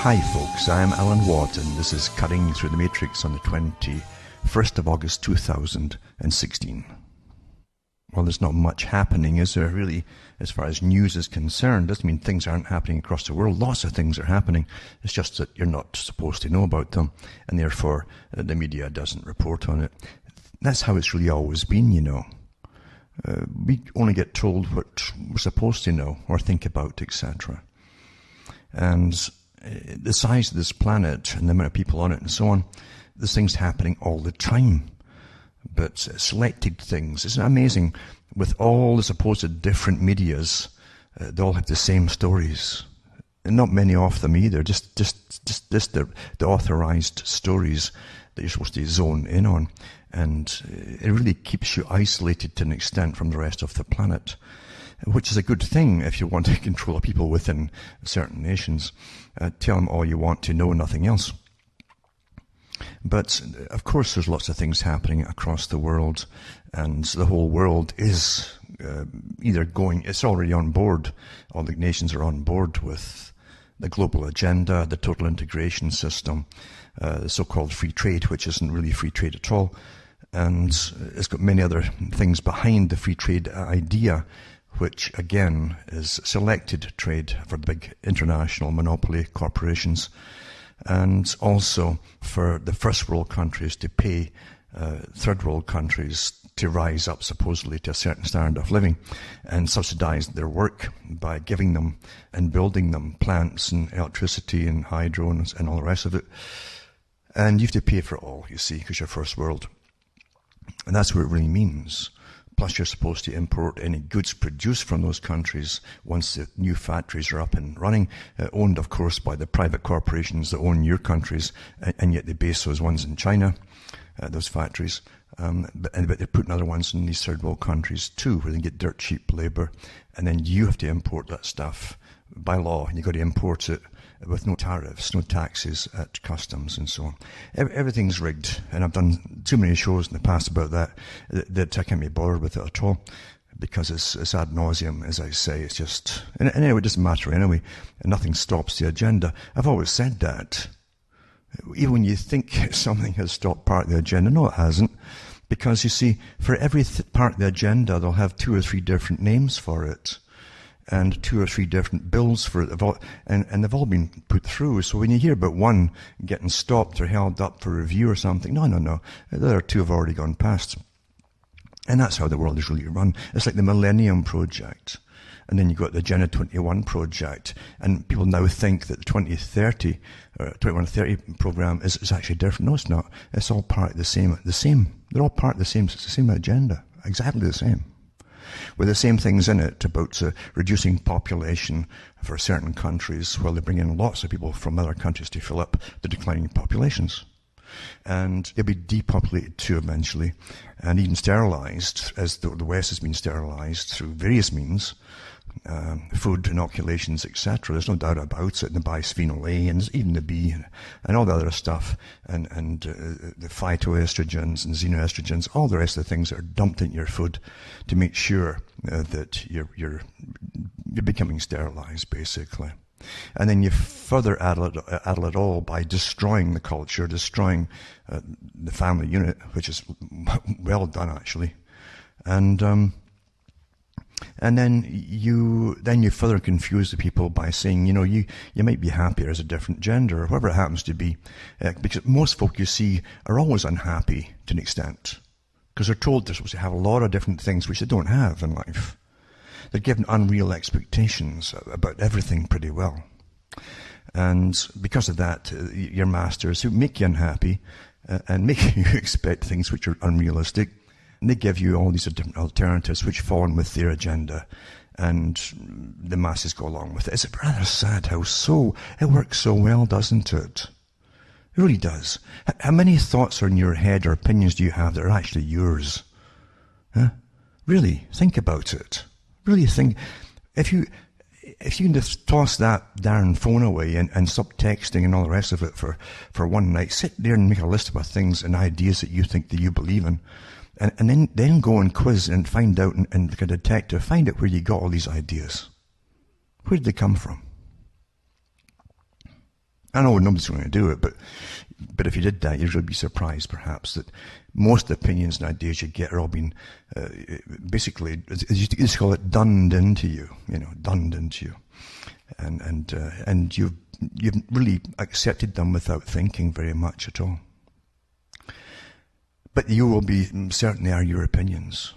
Hi folks, I'm Alan Watt and this is Cutting Through the Matrix on the 21st of August 2016. Well, there's not much happening, is there really, as far as news is concerned? Doesn't mean things aren't happening across the world. Lots of things are happening. It's just that you're not supposed to know about them, and therefore the media doesn't report on it. That's how it's really always been, you know. We only get told what we're supposed to know or think about, etc. And the size of this planet and the amount of people on it and so on, there's things happening all the time. But selected things. Isn't it amazing? With all the supposed different medias, they all have the same stories. And not many of them either, just the authorized stories that you're supposed to zone in on. And it really keeps you isolated to an extent from the rest of the planet, which is a good thing if you want to control people within certain nations. Tell them all you want to know, nothing else. But, of course, there's lots of things happening across the world, and the whole world is it's already on board. All the nations are on board with the global agenda, the total integration system, the so-called free trade, which isn't really free trade at all. And it's got many other things behind the free trade idea, which, again, is selected trade for the big international monopoly corporations, and also for the first world countries to pay third world countries to rise up supposedly to a certain standard of living and subsidize their work by giving them and building them plants and electricity and hydro and all the rest of it. And you have to pay for it all, you see, because you're first world. And that's what it really means. Plus, you're supposed to import any goods produced from those countries once the new factories are up and running, owned, of course, by the private corporations that own your countries, and yet they base those ones in China, those factories. But they're putting other ones in these third world countries too, where they get dirt cheap labour, and then you have to import that stuff by law, and you've got to import it with no tariffs, no taxes at customs and so on. Everything's rigged, and I've done too many shows in the past about that I can't be bothered with it at all, because it's ad nauseum, as I say. It's just, and anyway, it doesn't matter anyway, and nothing stops the agenda. I've always said that. Even when you think something has stopped part of the agenda, no, it hasn't. Because you see, for every part of the agenda, they'll have 2 or 3 different names for it, and 2 or 3 different bills for it, and they've all been put through. So when you hear about one getting stopped or held up for review or something, no, the other 2 have already gone past. And that's how the world is really run. It's like the Millennium Project, and then you've got the Agenda 21 project, and people now think that the 2030 or 2130 program is actually different. No, it's not. It's all part of the same. They're all part of the same. It's the same agenda, exactly the same, with the same things in it about reducing population for certain countries, while they bring in lots of people from other countries to fill up the declining populations. And they'll be depopulated too eventually, and even sterilized, as the West has been sterilized through various means, food inoculations, etc. There's no doubt about it. The bisphenol A and even the B and all the other stuff, and the phytoestrogens and xenoestrogens, all the rest of the things that are dumped into your food to make sure that you're becoming sterilized, basically. And then you further addle it all by destroying the culture, destroying the family unit, which is well done actually, and then you further confuse the people by saying, you might be happier as a different gender, or whatever it happens to be, because most folk you see are always unhappy to an extent, because they're told they're supposed to have a lot of different things which they don't have in life. They're given unreal expectations about everything pretty well. And because of that, your masters who make you unhappy and make you expect things which are unrealistic, and they give you all these different alternatives which fall in with their agenda, and the masses go along with it. It's rather sad how it works so well, doesn't it? It really does. How many thoughts are in your head or opinions do you have that are actually yours? Huh? Really, think about it. Really think. If you can just toss that darn phone away and stop texting and all the rest of it for one night, sit there and make a list of things and ideas that you think that you believe in, and then go and quiz and find out and like a detective, find out where you got all these ideas. Where did they come from? I know nobody's going to do it, but if you did that, you'd really be surprised, perhaps, that most of the opinions and ideas you get are all being, basically, as you just call it, dunned into you, dunned into you. And you've really accepted them without thinking very much at all. But you will be, certainly are your opinions.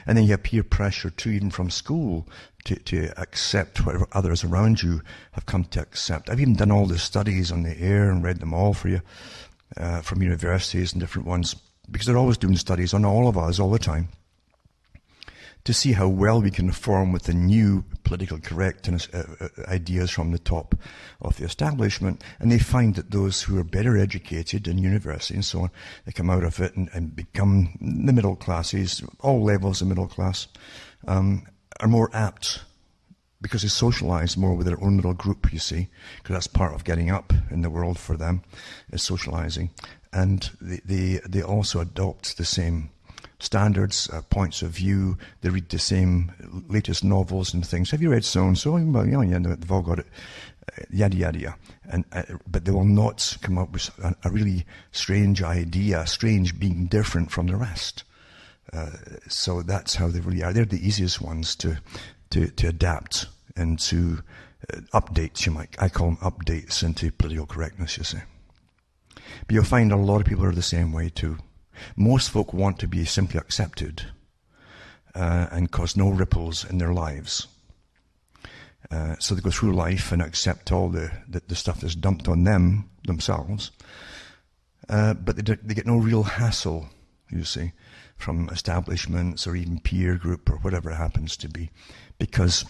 And then you have peer pressure too, even from school, to accept whatever others around you have come to accept. I've even done all the studies on the air and read them all for you, from universities and different ones, because they're always doing studies on all of us all the time, to see how well we can conform with the new political correctness ideas from the top of the establishment. And they find that those who are better educated in university and so on, they come out of it and become the middle classes, all levels of middle class, are more apt, because they socialize more with their own little group, you see, because that's part of getting up in the world for them, is socializing. And they also adopt the same standards, points of view. They read the same latest novels and things. Have you read so-and-so? Well, yeah, they've all got it. Yada, yada, yada. But they will not come up with a really strange idea, strange being different from the rest. So that's how they really are. They're the easiest ones to adapt and to updates, I call them updates into political correctness, you see. But you'll find a lot of people are the same way too. Most folk want to be simply accepted and cause no ripples in their lives. So they go through life and accept all the stuff that's dumped on themselves. But they get no real hassle, you see, from establishments or even peer group or whatever it happens to be, because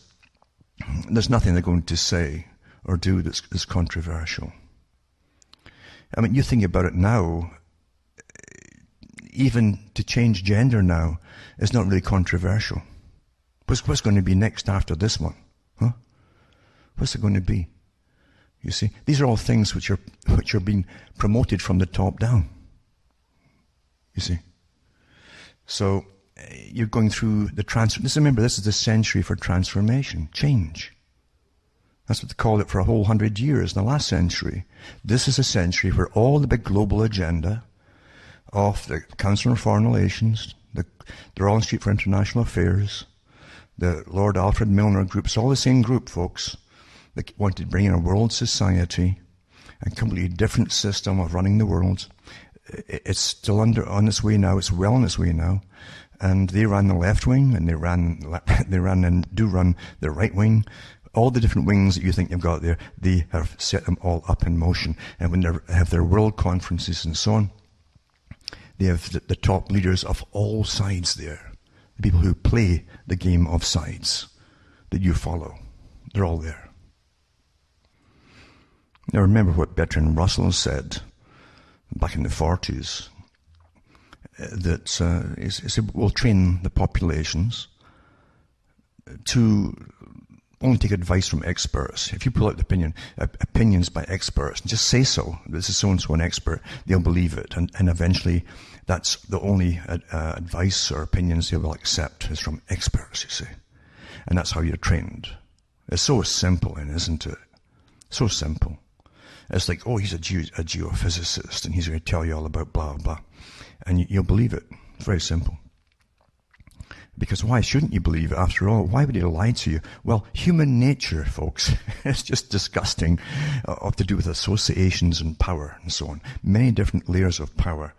there's nothing they're going to say or do that's controversial. I mean, you think about it now, even to change gender now is not really controversial. What's going to be next after this one? Huh? What's it going to be? You see, these are all things which are being promoted from the top down. You see. So you're going through the remember, this is the century for transformation, change. That's what they called it for a whole 100 years in the last century. This is a century where all the big global agenda of the Council on Foreign Relations, the Royal Institute for International Affairs, the Lord Alfred Milner group, it's all the same group, folks. They wanted to bring in a world society, a completely different system of running the world. It's still on its way now. It's well on its way now. And they ran the left wing, and they ran and do run the right wing. All the different wings that you think you've got there, they have set them all up in motion. And when they have their world conferences and so on, they have the top leaders of all sides there. The people who play the game of sides that you follow. They're all there. Now remember what Bertrand Russell said back in the 40s, that he said, we'll train the populations to only take advice from experts. If you pull out opinions by experts, and just say so, this is so-and-so an expert, they'll believe it. And eventually, that's the only advice or opinions they will accept is from experts, you see. And that's how you're trained. It's so simple, isn't it? So simple. It's like, oh, he's a geophysicist, and he's going to tell you all about blah, blah. And you'll believe it. It's very simple. Because why shouldn't you believe it? After all, why would he lie to you? Well, human nature, folks, is just disgusting, to do with associations and power and so on. Many different layers of power.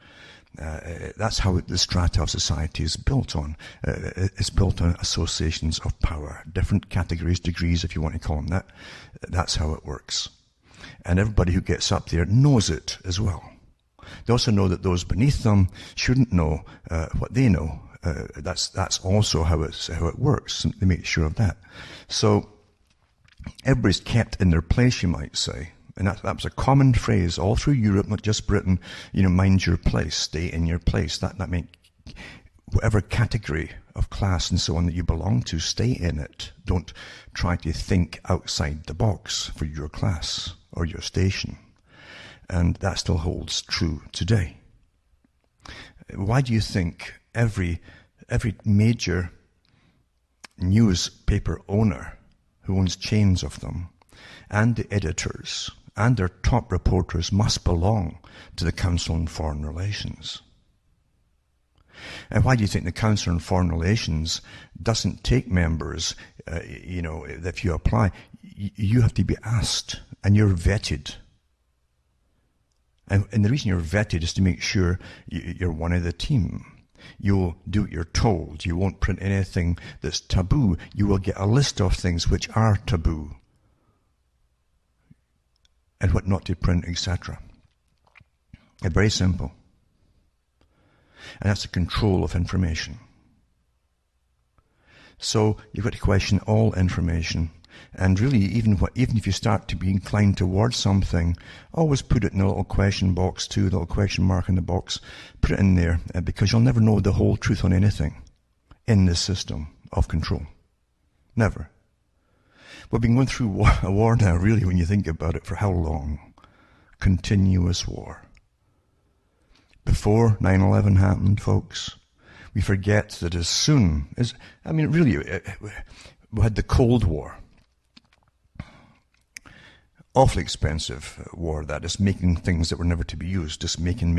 That's how the strata of society is built on. It's built on associations of power. Different categories, degrees, if you want to call them that. That's how it works. And everybody who gets up there knows it as well. They also know that those beneath them shouldn't know what they know. That's also how it works. They make sure of that. So everybody's kept in their place, you might say. And that was a common phrase all through Europe, not just Britain. Mind your place, stay in your place. That meant whatever category of class and so on that you belong to, stay in it. Don't try to think outside the box for your class or your station. And that still holds true today. Why do you think every major newspaper owner who owns chains of them, and the editors, and their top reporters must belong to the Council on Foreign Relations. And why do you think the Council on Foreign Relations doesn't take members, if you apply, you have to be asked and you're vetted. And the reason you're vetted is to make sure you're one of the team. You'll do what you're told. You won't print anything that's taboo. You will get a list of things which are taboo and what not to print, etc. It's very simple. And that's the control of information. So you've got to question all information. And really, even if you start to be inclined towards something, always put it in a little question box too, a little question mark in the box. Put it in there, because you'll never know the whole truth on anything in this system of control. Never. We've been going through a war now, really, when you think about it, for how long? Continuous war. Before 9/11 happened, folks, we forget that as soon as, really, we had the Cold War. Awfully expensive war, that is, making things that were never to be used, just making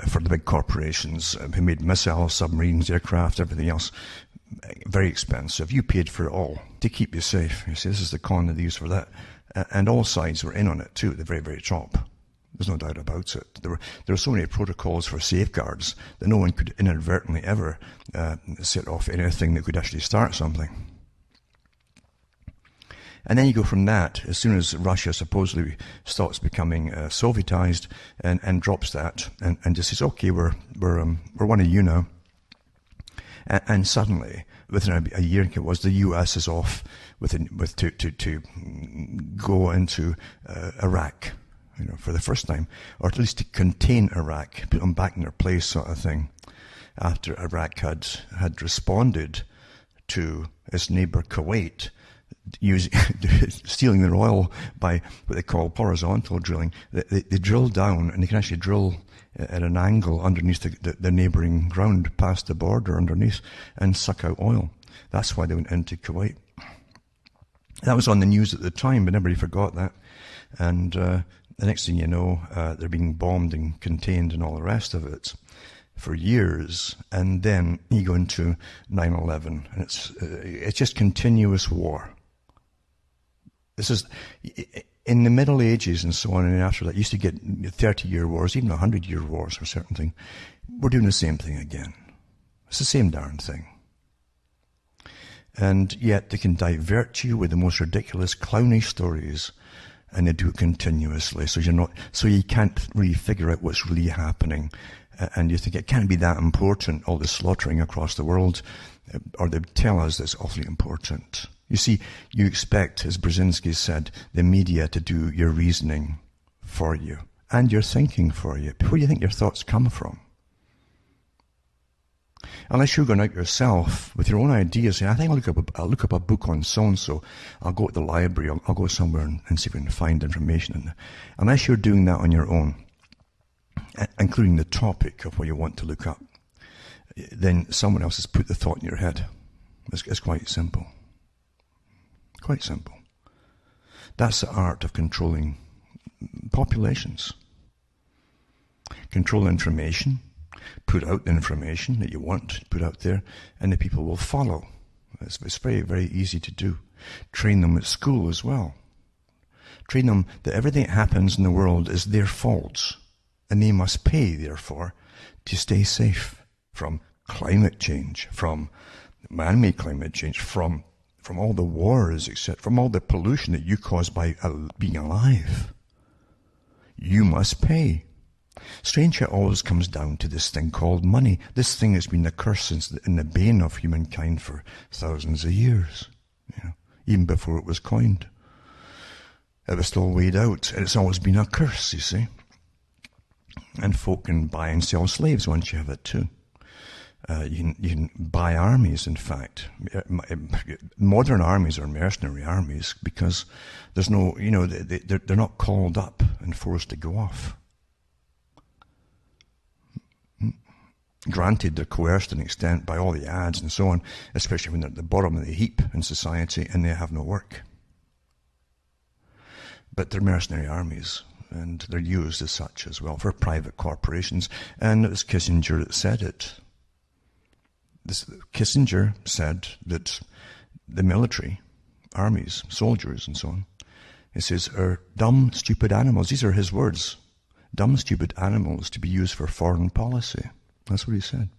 for the big corporations who made missiles, submarines, aircraft, everything else. Very expensive. You paid for it all to keep you safe. You see, this is the con that they use for that. And all sides were in on it too, at the very, very top. There's no doubt about it. There were so many protocols for safeguards that no one could inadvertently ever set off anything that could actually start something. And then you go from that, as soon as Russia supposedly starts becoming Sovietized and drops that and just says, okay, we're one of you now. And suddenly, within a year, it was, the US is off to go into Iraq, for the first time, or at least to contain Iraq, put them back in their place, sort of thing, after Iraq had responded to its neighbor Kuwait, stealing their oil by what they call horizontal drilling. They drill down, and they can actually drill at an angle underneath the neighbouring ground, past the border underneath, and suck out oil. That's why they went into Kuwait. That was on the news at the time, but nobody forgot that. And the next thing you know, they're being bombed and contained and all the rest of it for years. And then you go into 9/11, and it's just continuous war. This is, in the Middle Ages and so on, and after that, you used to get 30-year wars, even 100-year wars for certain things. We're doing the same thing again. It's the same darn thing. And yet they can divert you with the most ridiculous, clownish stories, and they do it continuously. So you can't really figure out what's really happening. And you think it can't be that important, all the slaughtering across the world, or they tell us that's awfully important. You see, you expect, as Brzezinski said, the media to do your reasoning for you and your thinking for you. Where do you think your thoughts come from? Unless you're going out yourself with your own ideas, I think I'll look up a book on so-and-so. I'll go to the library, I'll go somewhere and see if I can find information. Unless you're doing that on your own, including the topic of what you want to look up, then someone else has put the thought in your head. It's quite simple. Quite simple. That's the art of controlling populations. Control information, put out the information that you want to put out there, and the people will follow. It's very, very easy to do. Train them at school as well. Train them that everything that happens in the world is their fault, and they must pay, therefore, to stay safe from climate change, from man-made climate change, from all the wars, etc., from all the pollution that you cause by being alive. You must pay. Strange how it always comes down to this thing called money. This thing has been a curse and the bane of humankind for thousands of years, even before it was coined. It was still weighed out, and it's always been a curse, you see. And folk can buy and sell slaves once you have it too. You can buy armies, in fact. Modern armies are mercenary armies because there's no, they're not called up and forced to go off. Granted, they're coerced to an extent by all the ads and so on, especially when they're at the bottom of the heap in society and they have no work. But they're mercenary armies, and they're used as such as well for private corporations. And it was Kissinger that said it. Kissinger said that the military, armies, soldiers and so on, he says, are dumb, stupid animals. These are his words. Dumb, stupid animals to be used for foreign policy. That's what he said.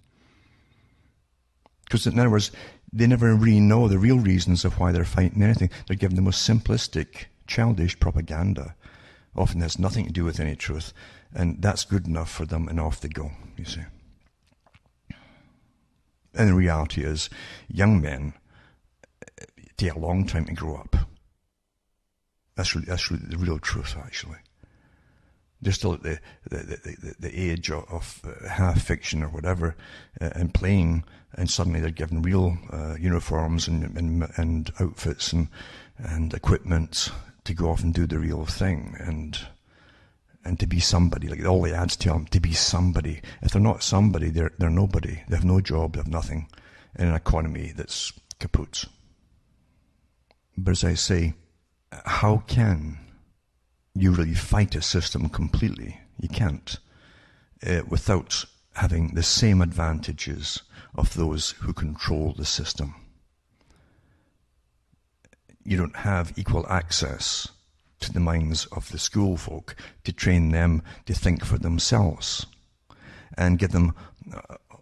Because in other words, they never really know the real reasons of why they're fighting anything. They're given the most simplistic, childish propaganda. Often has nothing to do with any truth. And that's good enough for them, and off they go, you see. And the reality is, young men take a long time to grow up. That's really the real truth, actually. They're still at the age of half fiction or whatever, and playing, and suddenly they're given real uniforms and outfits and equipment to go off and do the real thing, and to be somebody. Like all the ads tell them, to be somebody. If they're not somebody, they're nobody. They have no job, they have nothing, in an economy that's kaput. But as I say, how can you really fight a system completely? You can't, without having the same advantages of those who control the system. You don't have equal access to the minds of the school folk to train them to think for themselves and give them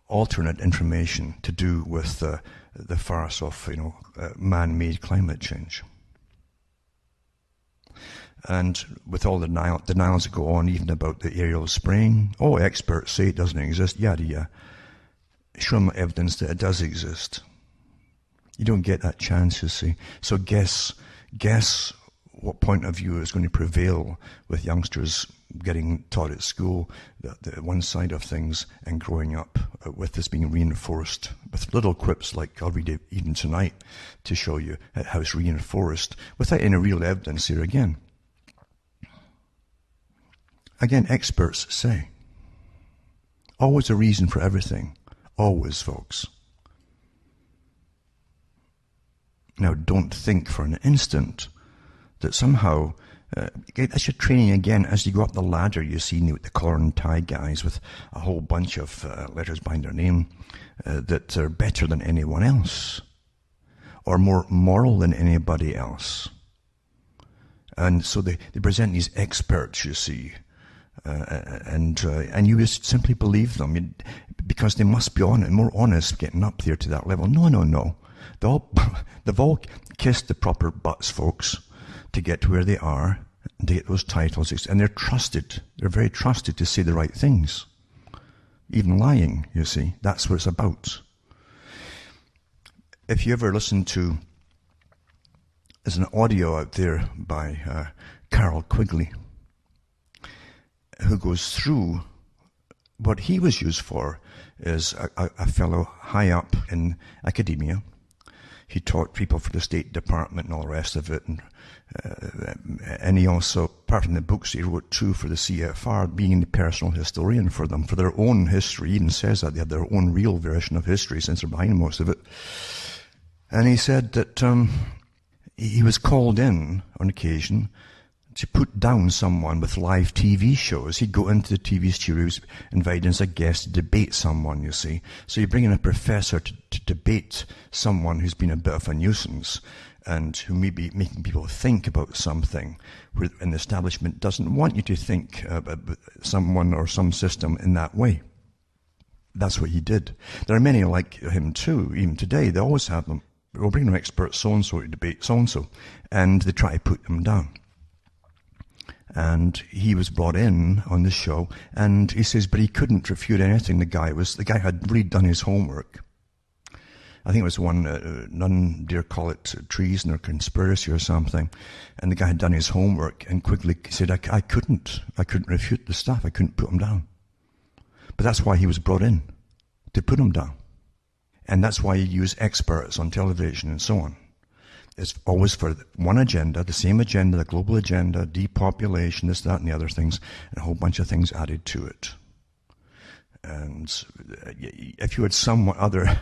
alternate information to do with the farce of man-made climate change. And with all the denials that go on, even about the aerial spraying, experts say it doesn't exist, yada yada. Show them evidence that it does exist. You don't get that chance, you see. So guess what point of view is going to prevail with youngsters getting taught at school, the one side of things, and growing up with this being reinforced with little quips like I'll read it even tonight to show you how it's reinforced without any real evidence here again. Again, experts say. Always a reason for everything. Always, folks. Now, don't think for an instant that somehow, that's your training again. As you go up the ladder, you see the collar and tie guys with a whole bunch of letters behind their name that are better than anyone else or more moral than anybody else. And so they present these experts, you see, and you just simply believe them because they must be more honest getting up there to that level. No. They've all kissed the proper butts, folks, to get to where they are, to get those titles, and they're trusted. They're very trusted to say the right things. Even lying, you see, that's what it's about. If you ever listen to, there's an audio out there by Carroll Quigley, who goes through what he was used for is a fellow high up in academia. He taught people for the State Department and all the rest of it. And he also, apart from the books he wrote too for the CFR, being the personal historian for them, for their own history. He even says that they have their own real version of history since they're behind most of it. And he said that he was called in on occasion to put down someone with live TV shows. He'd go into the TV studios, invited as a guest to debate someone, you see. So you bring in a professor to debate someone who's been a bit of a nuisance and who may be making people think about something, where an establishment doesn't want you to think about someone or some system in that way. That's what he did. There are many like him too, even today. They always have them. We'll bring an expert so-and-so to debate so-and-so, and they try to put them down. And he was brought in on this show, and he says, but he couldn't refute anything. The guy had really done his homework. I think it was one, none dare call it treason or conspiracy or something. And the guy had done his homework and quickly said, I couldn't refute the stuff. I couldn't put him down. But that's why he was brought in, to put him down. And that's why you use experts on television and so on. It's always for one agenda, the same agenda, the global agenda, depopulation, this, that, and the other things, and a whole bunch of things added to it. And if you had somewhat other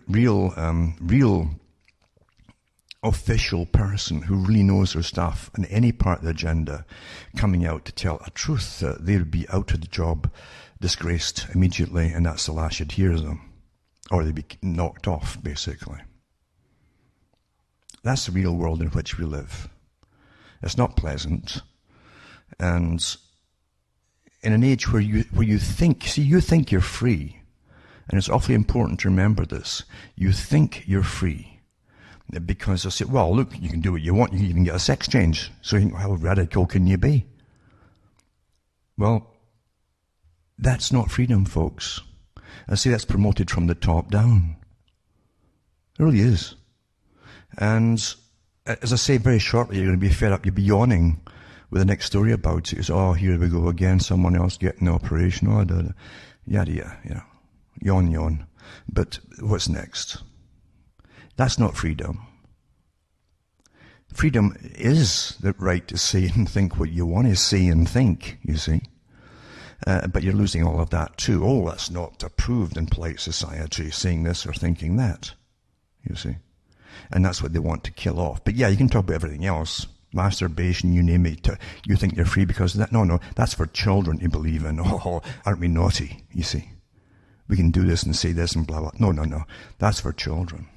real official person who really knows their stuff on any part of the agenda coming out to tell a truth, they'll be out of the job, disgraced immediately, and that's the last you'd hear of them. Or they'd be knocked off, basically. That's the real world in which we live. It's not pleasant. And in an age where you think you're free, and it's awfully important to remember this, you think you're free. Because I say, well, look, you can do what you want. You can even get a sex change. So you think, how radical can you be? Well, that's not freedom, folks. I say that's promoted from the top down. It really is. And as I say, very shortly, you're going to be fed up. You'll be yawning with the next story about it. It's, oh, here we go again. Someone else getting the operation. Oh, yada, yeah. Yawn. But what's next? That's not freedom. Freedom is the right to say and think what you want to say and think, you see. But you're losing all of that too. Oh, that's not approved in polite society, saying this or thinking that, you see. And that's what they want to kill off. But yeah, you can talk about everything else. Masturbation, you name it. You think you're free because of that? No, that's for children to believe in. Oh, aren't we naughty, you see. We can do this and say this and blah, blah. No. That's for children.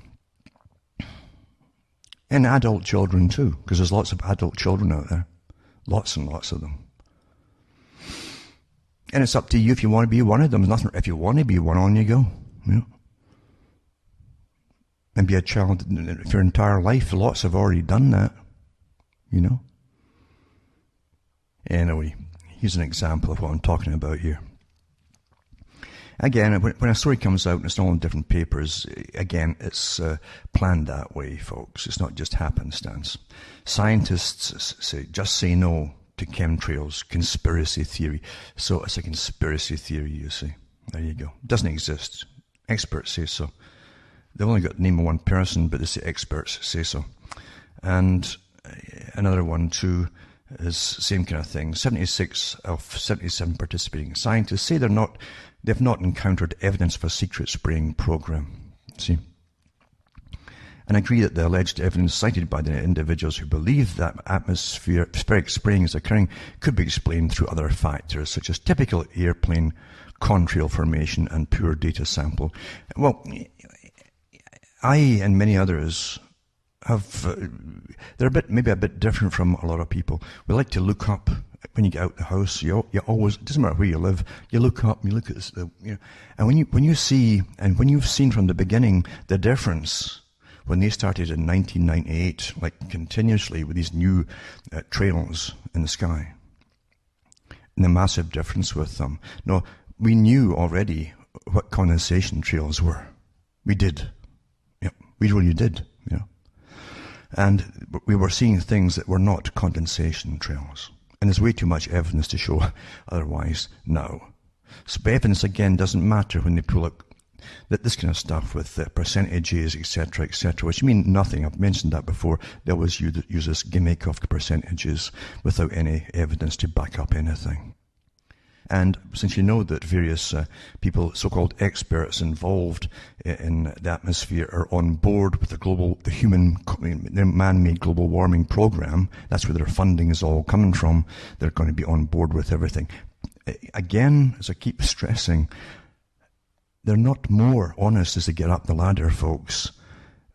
And adult children too, because there's lots of adult children out there. Lots and lots of them. And it's up to you if you want to be one of them. There's nothing, if you want to be one, on you go. You know? And be a child for your entire life. Lots have already done that. You know? Anyway, here's an example of what I'm talking about here. Again, when a story comes out and it's all in different papers, again, it's planned that way, folks. It's not just happenstance. Scientists just say no to chemtrails, conspiracy theory. So it's a conspiracy theory, you see. There you go. It doesn't exist. Experts say so. They've only got the name of one person, but they say experts say so. And another one, too, is same kind of thing. 76 of 77 participating scientists say they've not encountered evidence of a secret spraying program. See? And agree that the alleged evidence cited by the individuals who believe that atmospheric spraying is occurring could be explained through other factors, such as typical airplane contrail formation and poor data sample. Well, I and many others they're maybe a bit different from a lot of people. We like to look up when you get out the house. You always, it doesn't matter where you live, you look up, you look at this, and when you see, and when you've seen from the beginning the difference when they started in 1998, like continuously with these new trails in the sky, and the massive difference with them. No, we knew already what condensation trails were. We did. Yep, we really did. And we were seeing things that were not condensation trails. And there's way too much evidence to show otherwise now. So evidence, again, doesn't matter when they pull up that this kind of stuff with percentages, etc., which mean nothing. I've mentioned that before. They always use this gimmick of percentages without any evidence to back up anything. And since you know that various people, so-called experts involved in the atmosphere, are on board with the man-made global warming program, that's where their funding is all coming from. They're going to be on board with everything. Again, as I keep stressing, they're not more honest as they get up the ladder, folks.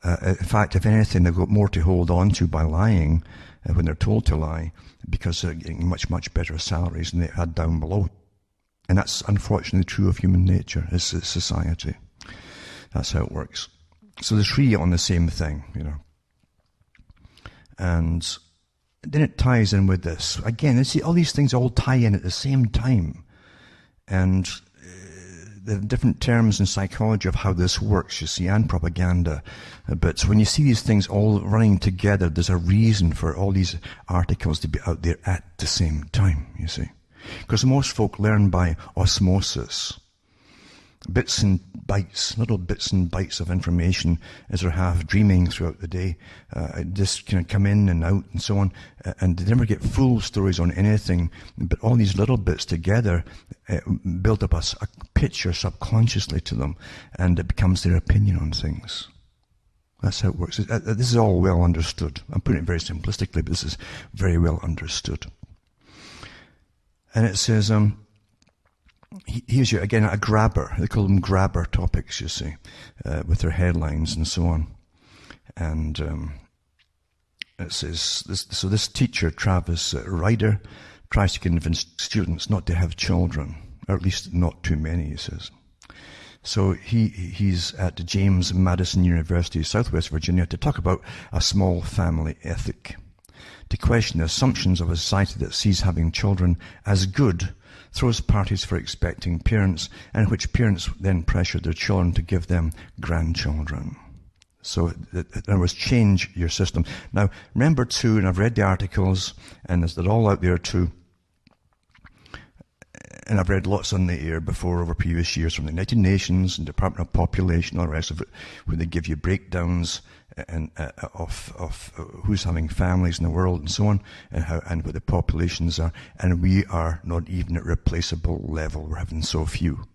In fact, if anything, they've got more to hold on to by lying when they're told to lie, because they're getting much, much better salaries than they had down below. And that's unfortunately true of human nature, it's society. That's how it works. So there's three on the same thing, And then it ties in with this. Again, see, all these things all tie in at the same time. And the different terms in psychology of how this works, you see, and propaganda. But when you see these things all running together, there's a reason for all these articles to be out there at the same time, you see. Because most folk learn by osmosis. Bits and bytes, little bits and bytes of information as they're half dreaming throughout the day. Just kind of come in and out and so on. And they never get full stories on anything. But all these little bits together build up a picture subconsciously to them. And it becomes their opinion on things. That's how it works. This is all well understood. I'm putting it very simplistically, but this is very well understood. And it says, here's again a grabber. They call them grabber topics, you see, with their headlines and so on. And it says, this teacher, Travis Ryder, tries to convince students not to have children, or at least not too many, he says. So he's at James Madison University, Southwest Virginia, to talk about a small family ethic, to question the assumptions of a society that sees having children as good, throws parties for expecting parents, and which parents then pressure their children to give them grandchildren. So, in other words, change your system. Now, remember too, and I've read the articles, and they're all out there too, and I've read lots on the air before over previous years from the United Nations and Department of Population, all the rest of it, where they give you breakdowns of who's having families in the world and so on, and what the populations are. And we are not even at replaceable level. We're having so few.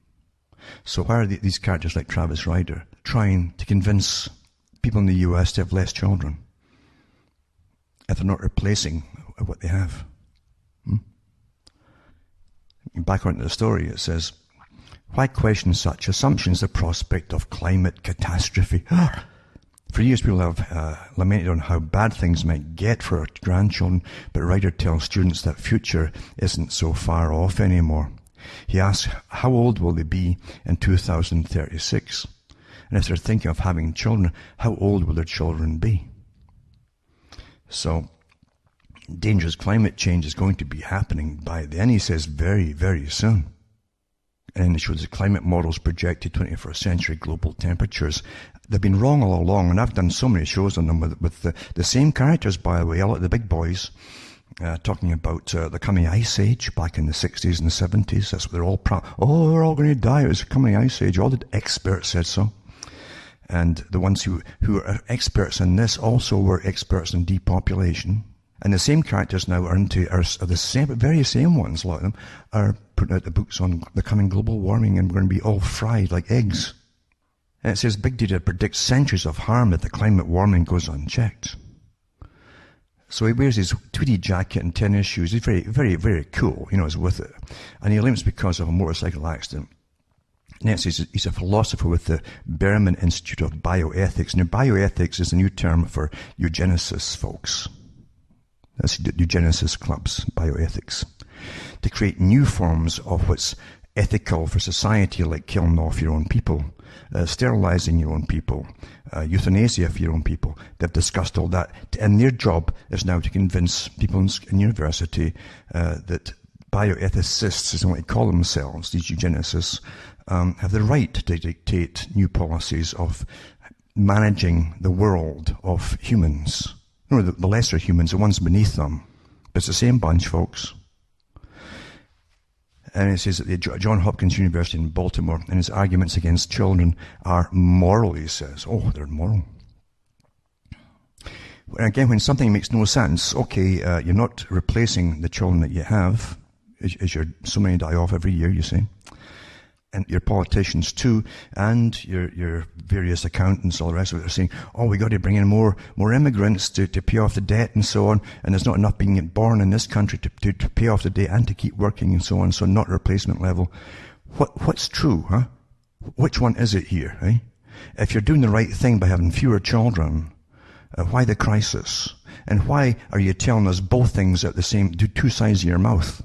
So why are these characters like Travis Ryder trying to convince people in the US to have less children if they're not replacing what they have? Back onto the story, it says, why question such assumptions? The prospect of climate catastrophe. For years, people have lamented on how bad things might get for our grandchildren, but Ryder tells students that future isn't so far off anymore. He asks, how old will they be in 2036? And if they're thinking of having children, how old will their children be? So, dangerous climate change is going to be happening by then, he says, very, very soon. And it shows the climate models projected 21st century global temperatures. They've been wrong all along, and I've done so many shows on them with the same characters, by the way, all the big boys, talking about the coming ice age back in the 60s and the 70s. That's what they're all we're all going to die. It was the coming ice age. All the experts said so. And the ones who are experts in this also were experts in depopulation. And the same characters now are the very same ones, a lot of them, are putting out the books on the coming global warming, and we're going to be all fried like eggs. And it says big data predicts centuries of harm if the climate warming goes unchecked. So he wears his tweedy jacket and tennis shoes. He's very, very, very cool, he's with it. And he limps because of a motorcycle accident. Next, he's a philosopher with the Berman Institute of Bioethics. Now, bioethics is a new term for eugenicists, folks. That's eugenicist clubs, bioethics. To create new forms of what's ethical for society, like killing off your own people, sterilizing your own people, euthanasia for your own people. They've discussed all that. And their job is now to convince people in university that bioethicists, is what they call themselves, these eugenicists, have the right to dictate new policies of managing the world of humans. The lesser humans, the ones beneath them. But it's the same bunch, folks. And it says that the Johns Hopkins University in Baltimore, and his arguments against children are moral, he says. Oh, they're moral. And again, when something makes no sense, okay, you're not replacing the children that you have, as so many die off every year, you see. And your politicians too, and your various accountants, all the rest of it, are saying, oh, we got to bring in more immigrants to pay off the debt and so on, and there's not enough being born in this country to pay off the debt and to keep working and so on, so not replacement level. What's true, huh? Which one is it here, eh? If you're doing the right thing by having fewer children, why the crisis? And why are you telling us both things at the same, two sides of your mouth?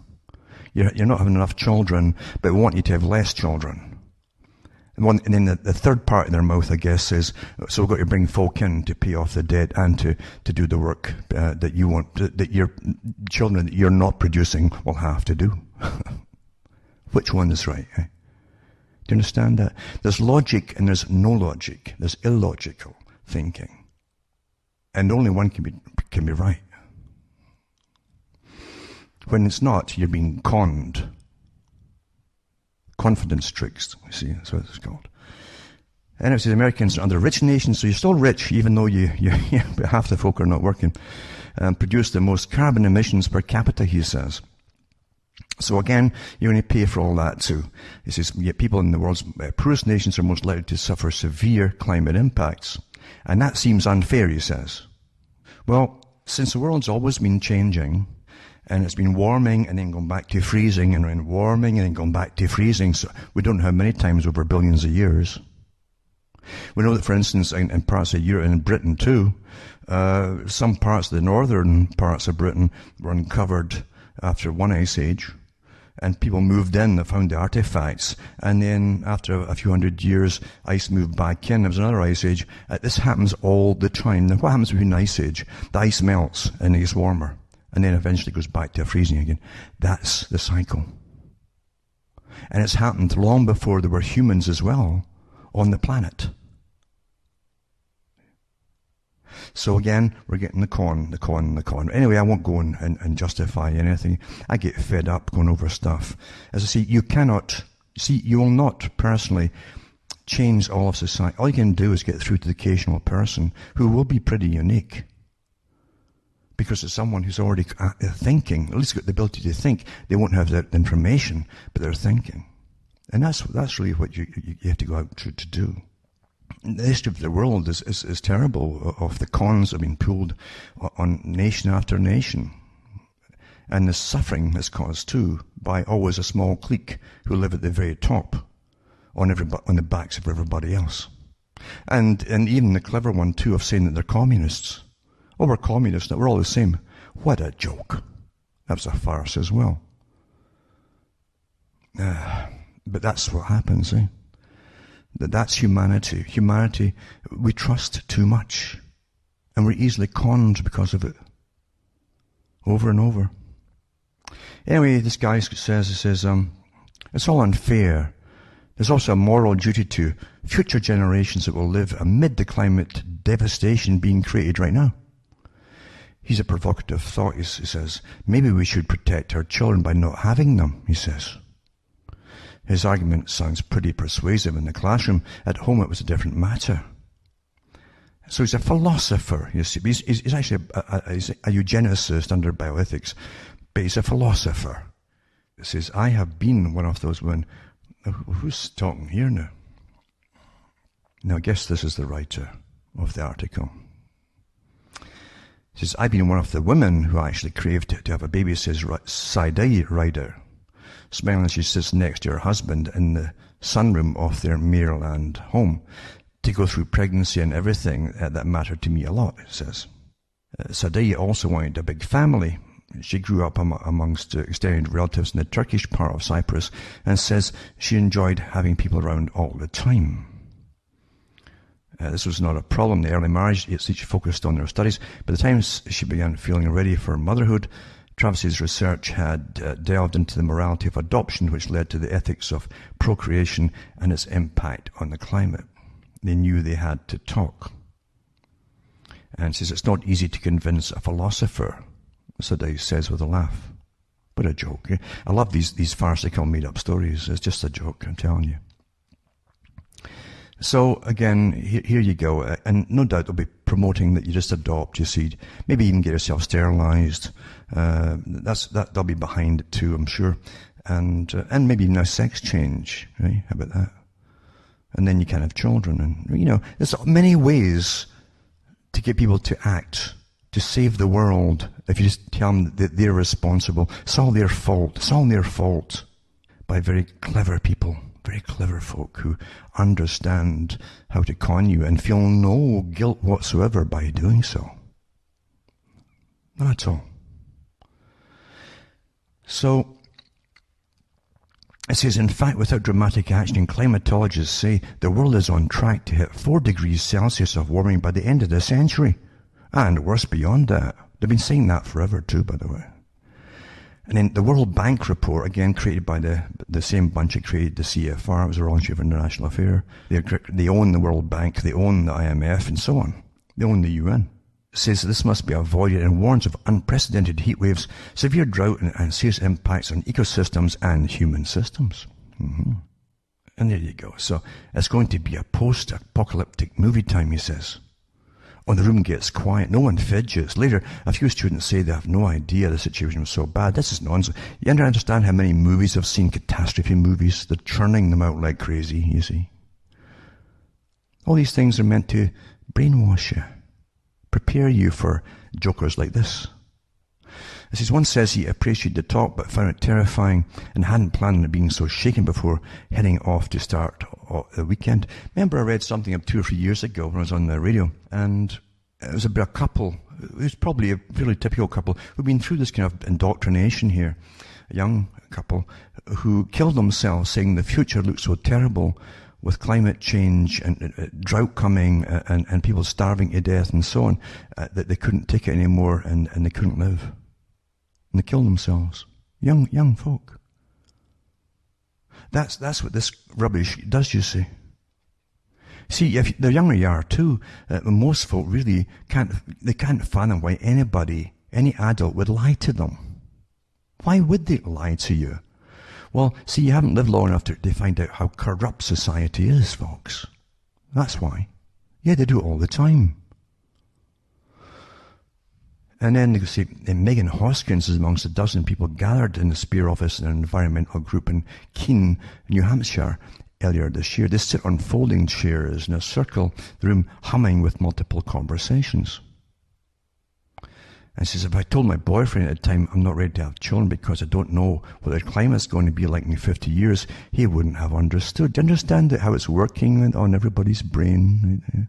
You're not having enough children, but we want you to have less children. And then the third part of their mouth, I guess, is, so we've got to bring folk in to pay off the debt and to do the work that you want, that your children that you're not producing will have to do. Which one is right? Eh? Do you understand that? There's logic and there's no logic. There's illogical thinking. And only one can be right. When it's not, you're being conned. Confidence tricks, you see, that's what it's called. And it says Americans are under rich nations, so you're still rich, even though half the folk are not working. Produce the most carbon emissions per capita, he says. So again, you only pay for all that too. He says, yet people in the world's poorest nations are most likely to suffer severe climate impacts. And that seems unfair, he says. Well, since the world's always been changing, and it's been warming and then going back to freezing, and then warming and then going back to freezing, so we don't know how many times over billions of years. We know that, for instance, in parts of Europe and in Britain too, some parts of the northern parts of Britain were uncovered after one ice age, and people moved in that found the artifacts, and then after a few hundred years, ice moved back in. There was another ice age. This happens all the time. Now, what happens between an ice age? The ice melts and it gets warmer, and then eventually goes back to freezing again. That's the cycle. And it's happened long before there were humans as well on the planet. So again, we're getting the con. Anyway, I won't go and justify anything. I get fed up going over stuff. As I say, you will not personally change all of society. All you can do is get through to the occasional person who will be pretty unique. Because it's someone who's already thinking, at least got the ability to think. They won't have that information, but they're thinking. And that's really what you have to go out to do. The history of the world is terrible, of the cons have been pulled on nation after nation. And the suffering is caused too by always a small clique who live at the very top on the backs of everybody else. And even the clever one too of saying that they're communists. Oh, we're communists, we're all the same. What a joke. That was a farce as well. But that's what happens, eh? That's humanity. Humanity, we trust too much. And we're easily conned because of it. Over and over. Anyway, this guy says, it's all unfair. There's also a moral duty to future generations that will live amid the climate devastation being created right now. He's a provocative thought, he says. Maybe we should protect our children by not having them, he says. His argument sounds pretty persuasive in the classroom. At home it was a different matter. So he's a philosopher. You see. He's actually a eugenicist under bioethics, but he's a philosopher. He says, I have been one of those women. Who's talking here now? Now I guess this is the writer of the article. He says, I've been one of the women who actually craved to have a baby, says Sadie Ryder, smiling as she sits next to her husband in the sunroom of their Maryland home, to go through pregnancy and everything that mattered to me a lot, it says. Sadie also wanted a big family. She grew up amongst extended relatives in the Turkish part of Cyprus, and says she enjoyed having people around all the time. This was not a problem. The early marriage, she focused on their studies. By the time she began feeling ready for motherhood, Travis's research had delved into the morality of adoption, which led to the ethics of procreation and its impact on the climate. They knew they had to talk. And says it's not easy to convince a philosopher, Sadie says with a laugh. What a joke. Eh? I love these farcical made-up stories. It's just a joke, I'm telling you. So again, here you go, and no doubt they'll be promoting that you just adopt, you see, maybe even get yourself sterilized. They'll be behind it too, I'm sure, and maybe even a sex change, right? How about that? And then you can have children, and there's many ways to get people to act, to save the world. If you just tell them that they're responsible, it's all their fault. It's all their fault by very clever people. Very clever folk who understand how to con you and feel no guilt whatsoever by doing so. Not at all. So, it says, in fact, without dramatic action, climatologists say the world is on track to hit 4 degrees Celsius of warming by the end of the century. And worse beyond that. They've been saying that forever too, by the way. And then the World Bank report, again created by the same bunch that created the CFR, it was the Royal Institute for International Affairs. They own the World Bank, they own the IMF, and so on. They own the UN. It says this must be avoided and warns of unprecedented heat waves, severe drought, and serious impacts on ecosystems and human systems. Mm-hmm. And there you go. So it's going to be a post-apocalyptic movie time, he says. When the room gets quiet, no one fidgets. Later, a few students say they have no idea the situation was so bad. This is nonsense. You understand how many movies I've seen, catastrophe movies? They're churning them out like crazy, you see. All these things are meant to brainwash you, prepare you for jokers like this. As his one says, he appreciated the talk but found it terrifying and hadn't planned on being so shaken before heading off to start the weekend. Remember, I read something up 2 or 3 years ago when I was on the radio, and it was about a couple. It was probably a fairly typical couple who'd been through this kind of indoctrination here. A young couple who killed themselves, saying the future looks so terrible with climate change and drought coming and people starving to death and so on, that they couldn't take it anymore and they couldn't live. And they killed themselves. Young folk. That's what this rubbish does, you see. See, if the younger you are too, most folk really can't fathom why anybody, any adult would lie to them. Why would they lie to you? Well, see, you haven't lived long enough to find out how corrupt society is, folks. That's why. Yeah, they do it all the time. And then you see, Megan Hoskins is amongst a dozen people gathered in the Spear office in an environmental group in Keene, New Hampshire, earlier this year. They sit on folding chairs in a circle, the room humming with multiple conversations. And she says, if I told my boyfriend at the time I'm not ready to have children because I don't know what the climate's going to be like in 50 years, he wouldn't have understood. Do you understand how it's working on everybody's brain?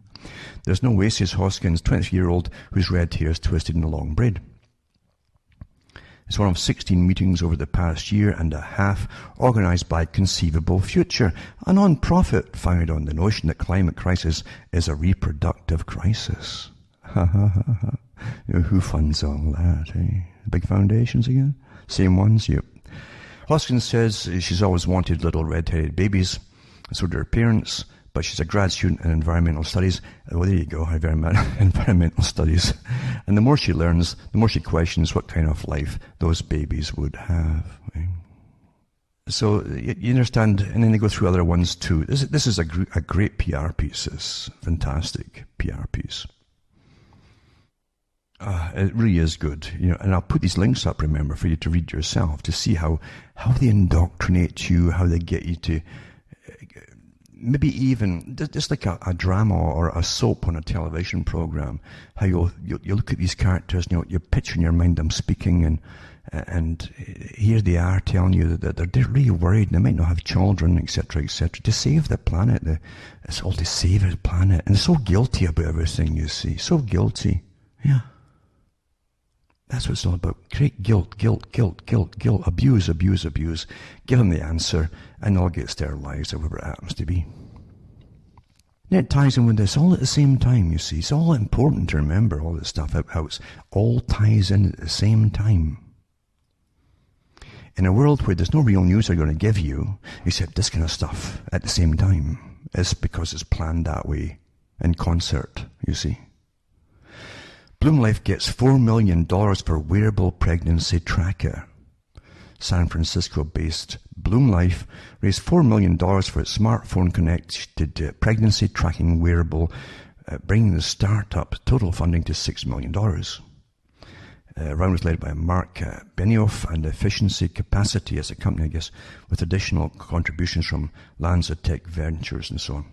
There's no way, says Hoskins, 20-year-old whose red hair is twisted in a long braid. It's one of 16 meetings over the past year and a half organized by Conceivable Future, a non-profit founded on the notion that climate crisis is a reproductive crisis. Ha ha ha ha. Who funds all that, eh? Big foundations again? Same ones? Yep. Hoskins says she's always wanted little red-headed babies, so do her parents, but she's a grad student in environmental studies. Well, there you go, environmental studies. And the more she learns, the more she questions what kind of life those babies would have. Eh? So you understand, and then they go through other ones too. This is a great PR piece, this fantastic PR piece. It really is good, and I'll put these links up, remember, for you to read yourself, to see how they indoctrinate you, how they get you to, maybe even, just like a drama or a soap on a television program, how you look at these characters, and you picture in your mind them speaking, and here they are telling you that they're really worried, they might not have children, etc., to save the planet. It's all to save the planet, and they're so guilty about everything, you see, so guilty. Yeah. That's what it's all about. Create guilt, abuse. Give them the answer, and they'll get sterilized, or whatever it happens to be. And it ties in with this all at the same time, you see. It's all important to remember all this stuff, how it all ties in at the same time. In a world where there's no real news they're going to give you, except this kind of stuff at the same time, it's because it's planned that way, in concert, you see. Bloom Life gets $4 million for wearable pregnancy tracker. San Francisco-based Bloom Life raised $4 million for its smartphone-connected pregnancy tracking wearable, bringing the startup total funding to $6 million. Round was led by Mark Benioff and Efficiency Capacity as a company, I guess, with additional contributions from Lanza Tech Ventures and so on.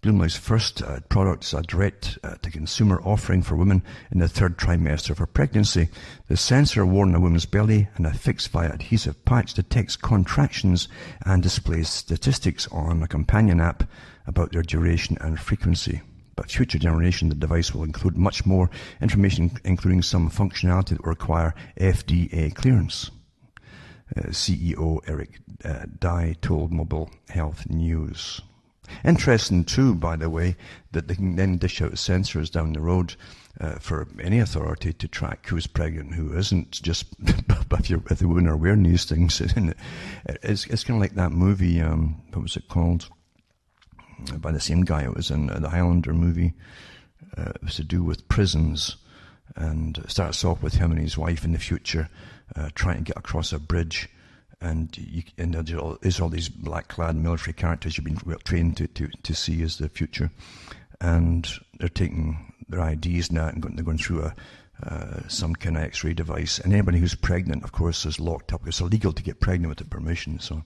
Bloom Life's first product is a direct-to-consumer offering for women in the third trimester of her pregnancy. The sensor worn on a woman's belly and affixed via adhesive patch detects contractions and displays statistics on a companion app about their duration and frequency. But future generation, the device will include much more information, including some functionality that will require FDA clearance. CEO Eric Dye told Mobile Health News. Interesting too, by the way, that they can then dish out sensors down the road for any authority to track who's pregnant and who isn't, just if the women are wearing these things. It's kind of like that movie, what was it called? By the same guy. It was in the Highlander movie. It was to do with prisons, and it starts off with him and his wife in the future trying to get across a bridge. And there's all these black-clad military characters you've been trained to see as the future. And they're taking their IDs now and they're going through some kind of X-ray device. And anybody who's pregnant, of course, is locked up. It's illegal to get pregnant without permission. So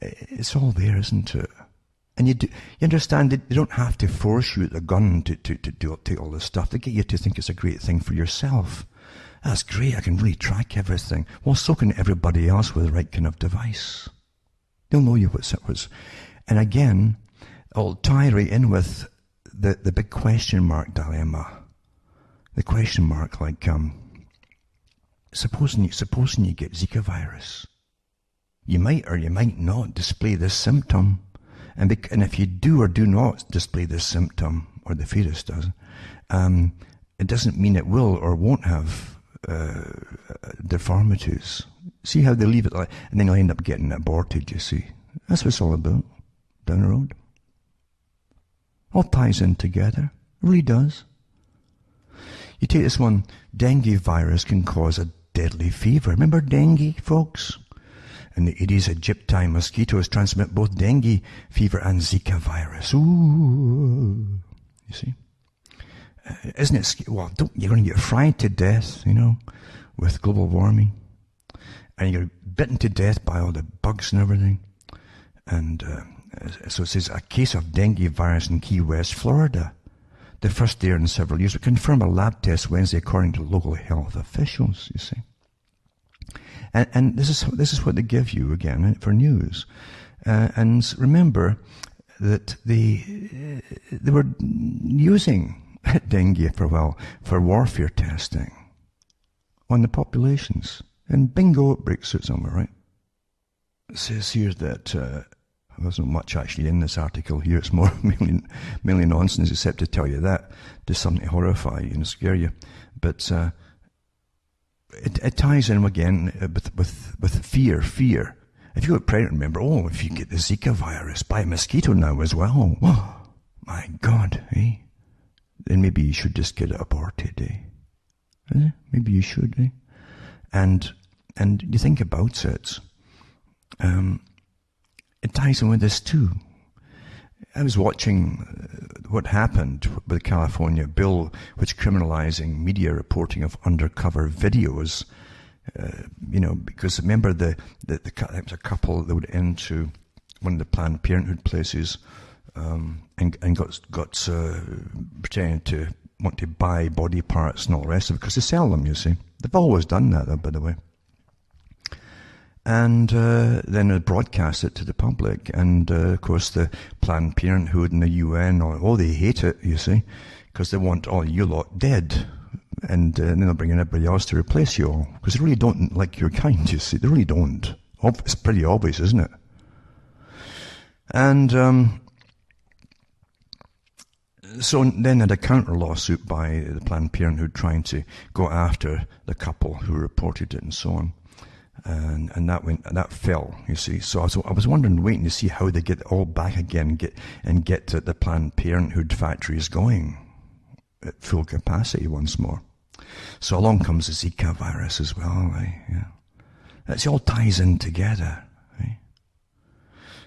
it's all there, isn't it? And you understand that they don't have to force you with a gun to take all this stuff. They get you to think it's a great thing for yourself. That's great, I can really track everything. Well, so can everybody else with the right kind of device. They'll know you what's. And again, it'll tie right in with the big question mark dilemma. The question mark, like, supposing you get Zika virus, you might or you might not display this symptom. And if you do or do not display this symptom, or the fetus does, it doesn't mean it will or won't have deformities. See how they leave it like, and then you'll end up getting aborted, you see. That's what it's all about, down the road. All ties in together. It really does. You take this one, dengue virus can cause a deadly fever. Remember dengue, folks? In the Aedes aegypti, mosquitoes transmit both dengue fever and Zika virus. Ooh, you see? Isn't it? Well, you're going to get fried to death, with global warming. And you're bitten to death by all the bugs and everything. And so it says, a case of dengue virus in Key West, Florida. The first there in several years. We confirmed a lab test Wednesday according to local health officials, you see. And this is what they give you again for news. And remember that they were using dengue for a while for warfare testing on the populations. And bingo, it breaks it somewhere, right? It says here that there wasn't much actually in this article here. It's more mainly nonsense, except to tell you that. Just something to horrify you and scare you. But it ties in again with fear. If you get pregnant, remember, if you get the Zika virus by a mosquito now as well, my God, eh? Then maybe you should just get it aborted, eh? Maybe you should, eh? And you think about it, it ties in with this too. I was watching what happened with the California bill, which criminalizing media reporting of undercover videos. Because remember there was a couple that went into one of the Planned Parenthood places and got pretending to want to buy body parts and all the rest of it because they sell them. You see, they've always done that, though, by the way. And then they broadcast it to the public. And, of course, the Planned Parenthood and the UN, they hate it, you see, because they want all you lot dead. And then they'll bring in everybody else to replace you all. Because they really don't like your kind, you see. They really don't. It's pretty obvious, isn't it? And so then had a counter lawsuit by the Planned Parenthood trying to go after the couple who reported it and so on. And that fell, you see. So I was waiting to see how they get it all back again, get the Planned Parenthood factories going at full capacity once more. So along comes the Zika virus as well, right? Yeah. It all ties in together.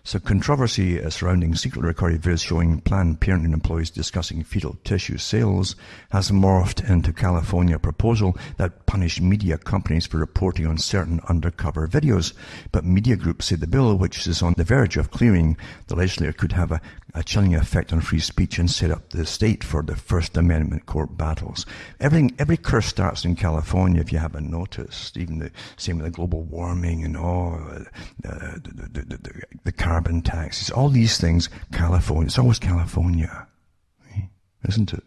So controversy surrounding secretly recorded videos showing Planned Parenthood employees discussing fetal tissue sales has morphed into California proposal that punished media companies for reporting on certain undercover videos. But media groups say the bill, which is on the verge of clearing the legislature, could have a chilling effect on free speech and set up the state for the First Amendment court battles. Every curse starts in California, if you haven't noticed. Even the same with the global warming and the carbon taxes, all these things, California. It's always California, isn't it?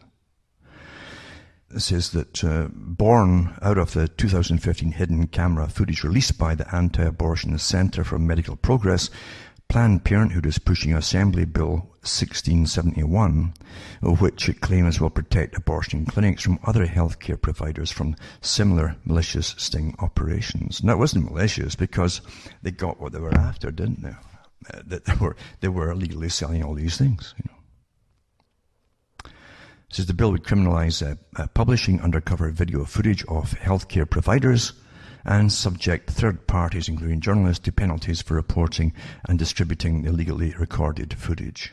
It says that born out of the 2015 hidden camera footage released by the Anti-Abortion Center for Medical Progress, Planned Parenthood is pushing Assembly Bill 1671, which it claims will protect abortion clinics from other healthcare providers from similar malicious sting operations. Now, it wasn't malicious because they got what they were after, didn't they? That they were illegally selling all these things. It says the bill would criminalize publishing undercover video footage of healthcare providers and subject third parties, including journalists, to penalties for reporting and distributing illegally recorded footage.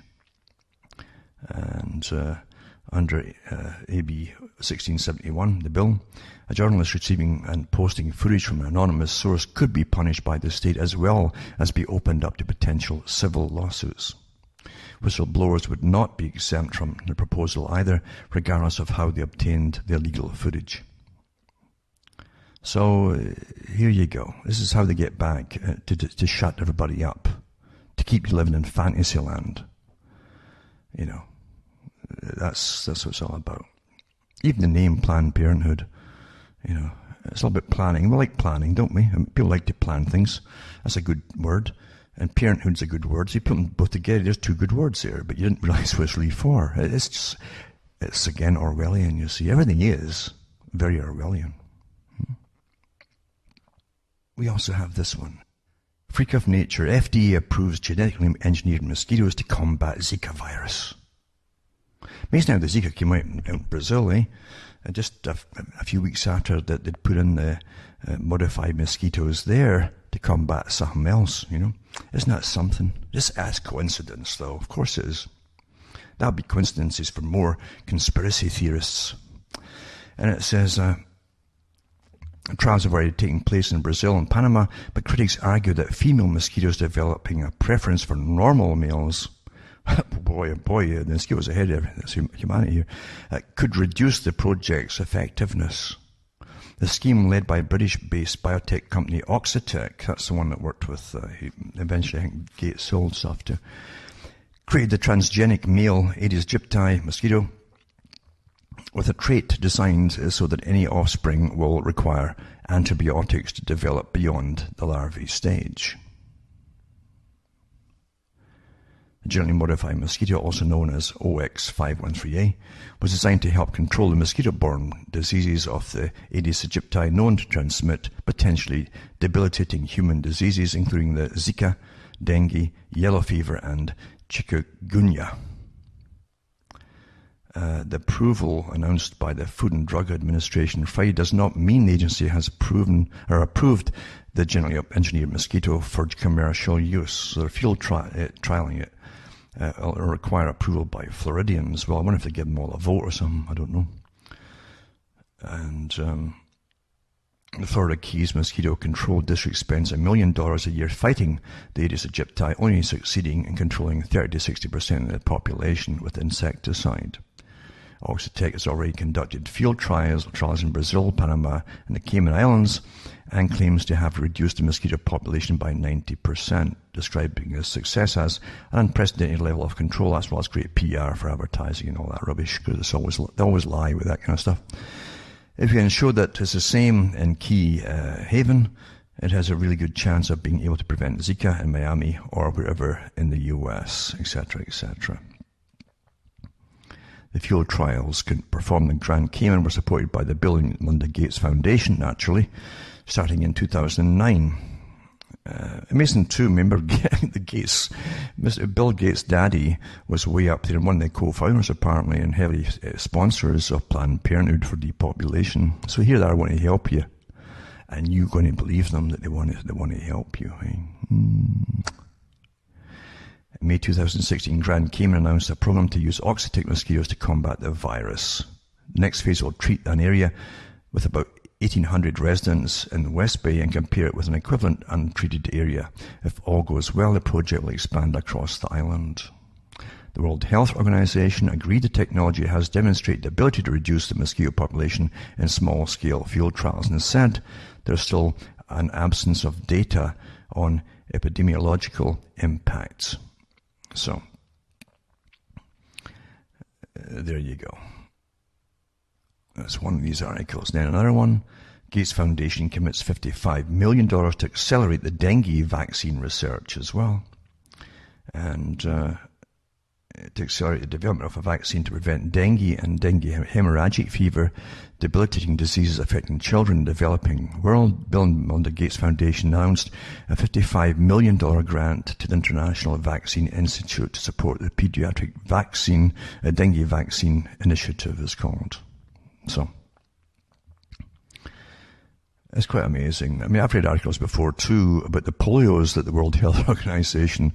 And under AB 1671, the bill, a journalist receiving and posting footage from an anonymous source could be punished by the state as well as be opened up to potential civil lawsuits. Whistleblowers would not be exempt from the proposal either, regardless of how they obtained the illegal footage. So here you go. This is how they get back to shut everybody up, to keep you living in fantasy land. You know, that's what it's all about. Even the name Planned Parenthood, you know, it's all about planning. We like planning, don't we? And people like to plan things. That's a good word. And parenthood's a good word. So you put them both together, there's two good words there, but you didn't realize what it's really for. It's again Orwellian, you see. Everything is very Orwellian. We also have this one. Freak of nature. FDA approves genetically engineered mosquitoes to combat Zika virus. Amazing how the Zika came out in Brazil, eh? Just a few weeks after that, they'd put in the modified mosquitoes there to combat something else, you know. Isn't that something? Just as coincidence, though. Of course it is. That would be coincidences for more conspiracy theorists. And it says, trials have already taken place in Brazil and Panama, but critics argue that female mosquitoes developing a preference for normal males, boy, oh boy, the mosquitoes ahead of humanity here, could reduce the project's effectiveness. The scheme, led by British-based biotech company Oxitec, that's the one that worked with, eventually I think Gates sold stuff to, created the transgenic male Aedes aegypti mosquito with a trait designed so that any offspring will require antibiotics to develop beyond the larvae stage. The genetically modified mosquito, also known as OX513A, was designed to help control the mosquito-borne diseases of the Aedes aegypti known to transmit potentially debilitating human diseases, including the Zika, dengue, yellow fever, and chikungunya. The approval announced by the Food and Drug Administration Friday does not mean the agency has approved the genetically engineered mosquito for commercial use. So they're field trialing it. It'll require approval by Floridians. Well, I wonder if they give them all a vote or something. I don't know. And the Florida Keys Mosquito Control District spends $1 million a year fighting the Aedes aegypti, only succeeding in controlling 30 to 60% of the population with insecticide. Oxitec has already conducted field trials in Brazil, Panama, and the Cayman Islands, and claims to have reduced the mosquito population by 90%, describing the success as an unprecedented level of control. That's why it's great PR for advertising and all that rubbish, because they always lie with that kind of stuff. If you can show that it's the same in Key Haven, it has a really good chance of being able to prevent Zika in Miami or wherever in the US, etc., etc. The field trials performed in Grand Cayman were supported by the Bill and Melinda Gates Foundation, naturally, starting in 2009. Amazing too, remember Bill Gates' daddy was way up there and one of the co-founders apparently and heavy sponsors of Planned Parenthood for depopulation. So here they are wanting to help you, and you're going to believe them that they want to help you. Eh? In May 2016, Grand Cayman announced a program to use Oxitec mosquitoes to combat the virus. The next phase will treat an area with about 1,800 residents in the West Bay and compare it with an equivalent untreated area. If all goes well, the project will expand across the island. The World Health Organization agreed the technology has demonstrated the ability to reduce the mosquito population in small-scale field trials and said there's still an absence of data on epidemiological impacts. So, there you go. That's one of these articles. Then another one, Gates Foundation commits $55 million to accelerate the dengue vaccine research as well. And to accelerate the development of a vaccine to prevent dengue and dengue hemorrhagic fever, debilitating diseases affecting children in the developing world. Bill and Melinda Gates Foundation announced a $55 million grant to the International Vaccine Institute to support the pediatric vaccine, a dengue vaccine initiative is called. So, it's quite amazing. I mean, I've read articles before too about the polios that the World Health Organization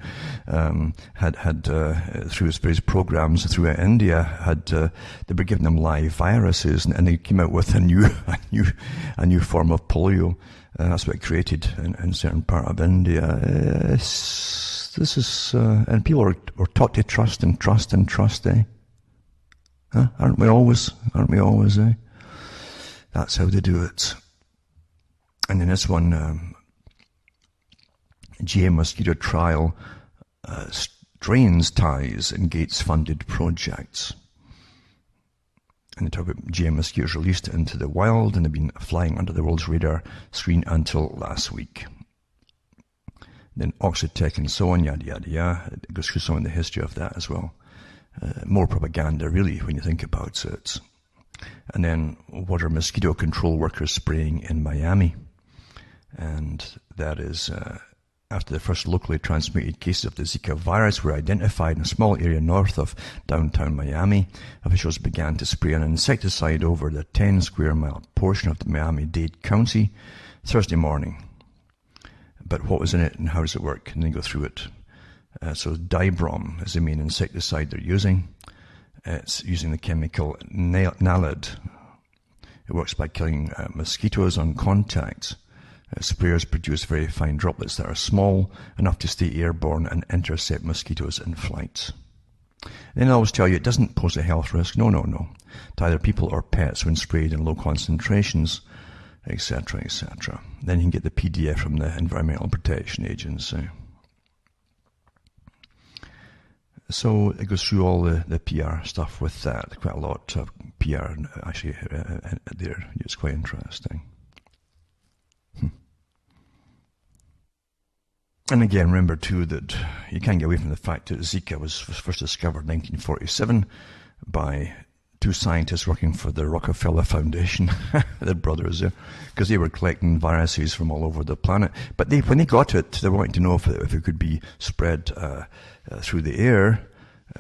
had through its various programs through India they were giving them live viruses, and they came out with a new form of polio. That's what it created in a certain part of India. It's this is, and people are taught to trust and trust and trust, eh? Huh? Aren't we always, eh? That's how they do it. And in this one, GM mosquito trial strains ties in Gates-funded projects. And they talk about GM mosquitoes released into the wild, and they've been flying under the world's radar screen until last week. Then Oxitec and so on, yada, yada, yada. It goes through some of the history of that as well. More propaganda, really, when you think about it. And then, what are mosquito control workers spraying in Miami? And that is, after the first locally transmitted cases of the Zika virus were identified in a small area north of downtown Miami, officials began to spray an insecticide over the 10-square-mile portion of the Miami-Dade County Thursday morning. But what was in it and how does it work? And they go through it. So Dibrom is the main insecticide they're using. It's using the chemical Naled. It works by killing mosquitoes on contact. Sprayers produce very fine droplets that are small enough to stay airborne and intercept mosquitoes in flight. Then I always tell you it doesn't pose a health risk. No. To either people or pets when sprayed in low concentrations, etc., etc. Then you can get the PDF from the Environmental Protection Agency. So it goes through all the PR stuff with that. Quite a lot of PR actually there. It's quite interesting. And again, remember too that you can't get away from the fact that Zika was first discovered in 1947 by two scientists working for the Rockefeller Foundation, the brothers there, because they were collecting viruses from all over the planet. But when they got it, they wanted to know if it could be spread through the air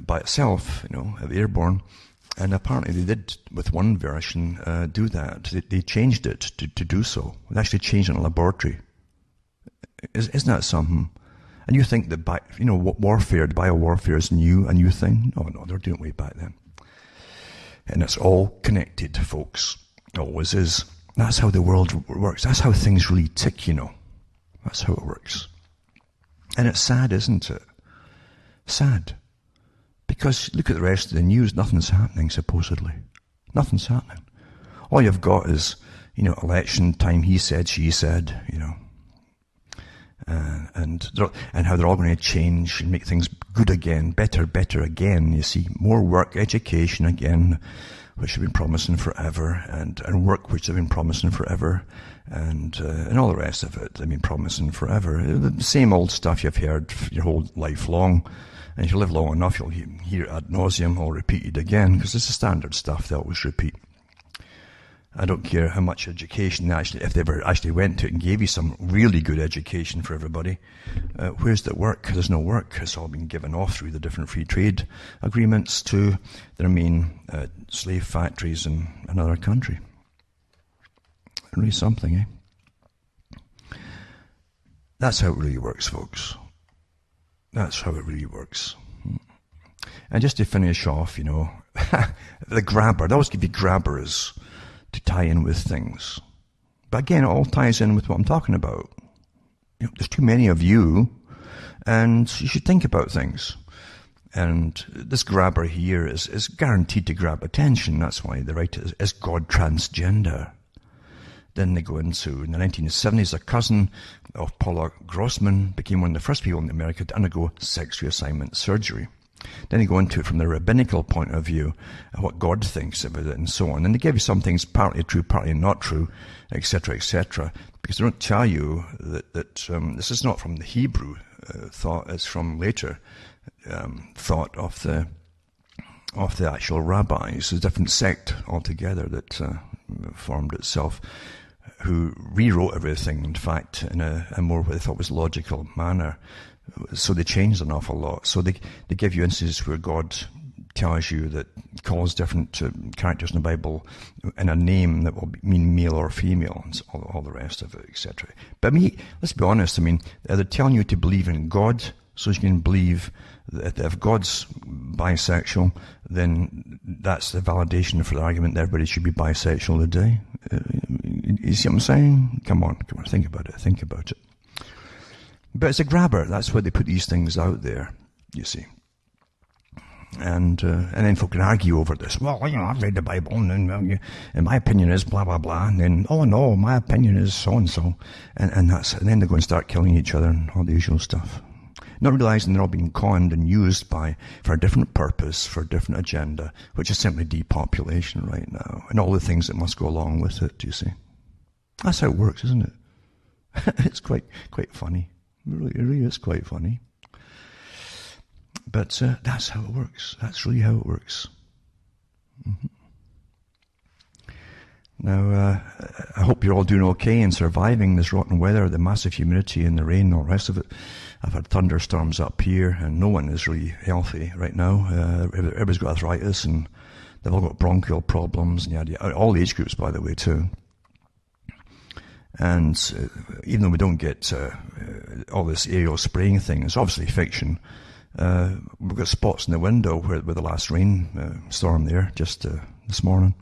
by itself, airborne. And apparently they did, with one version, do that. They changed it to do so. They actually changed it in a laboratory. Isn't that something? And you think that warfare, biowarfare is a new thing? No, they're doing it way back then. And it's all connected, folks. It always is. That's how the world works. That's how things really tick, That's how it works. And it's sad, isn't it? Sad. Because look at the rest of the news. Nothing's happening, supposedly. Nothing's happening. All you've got is, election time, he said, she said, and how they're all going to change and make things good again, better again. You see, more work, education again, which have been promising forever, and work which they've been promising forever, and all the rest of it they've been promising forever. The same old stuff you've heard your whole life long, and if you live long enough, you'll hear it ad nauseum, all repeated again, because it's the standard stuff they always repeat. I don't care how much education if they ever actually went to it and gave you some really good education for everybody. Where's the work? There's no work. It's all been given off through the different free trade agreements to their main slave factories in another country. Really something, eh? That's how it really works, folks. That's how it really works. And just to finish off, the grabber. They always give you grabbers to tie in with things. But again, it all ties in with what I'm talking about. There's too many of you, and you should think about things. And this grabber here is guaranteed to grab attention. That's why they write it as God transgender. Then they go into, in the 1970s, a cousin of Paula Grossman became one of the first people in America to undergo sex reassignment surgery. Then they go into it from the rabbinical point of view, what God thinks about it and so on. And they give you some things partly true, partly not true, etc., etc. Because they don't tell you that this is not from the Hebrew thought, it's from later thought of the actual rabbis, a different sect altogether that formed itself, who rewrote everything, in fact, in a more what they thought was logical manner. So they changed an awful lot. So they give you instances where God tells you that calls different characters in the Bible in a name that will mean male or female, and all the rest of it, etc. But let's be honest, they're telling you to believe in God so you can believe that if God's bisexual, then that's the validation for the argument that everybody should be bisexual today. You see what I'm saying? Come on, think about it. But it's a grabber. That's why they put these things out there, you see. And then folk can argue over this. Well, I've read the Bible, and my opinion is blah, blah, blah. And then, oh no, my opinion is so-and-so. And then they're going to start killing each other and all the usual stuff. Not realizing they're all being conned and used for a different purpose, for a different agenda, which is simply depopulation right now. And all the things that must go along with it, you see. That's how it works, isn't it? It's quite funny. It really is quite funny. But that's how it works. That's really how it works. Mm-hmm. Now, I hope you're all doing okay and surviving this rotten weather, the massive humidity and the rain and all the rest of it. I've had thunderstorms up here, and no one is really healthy right now. Everybody's got arthritis, and they've all got bronchial problems, and all the age groups, by the way, too. And even though we don't get all this aerial spraying thing, it's obviously fiction. We've got spots in the window where the last rain storm there just this morning,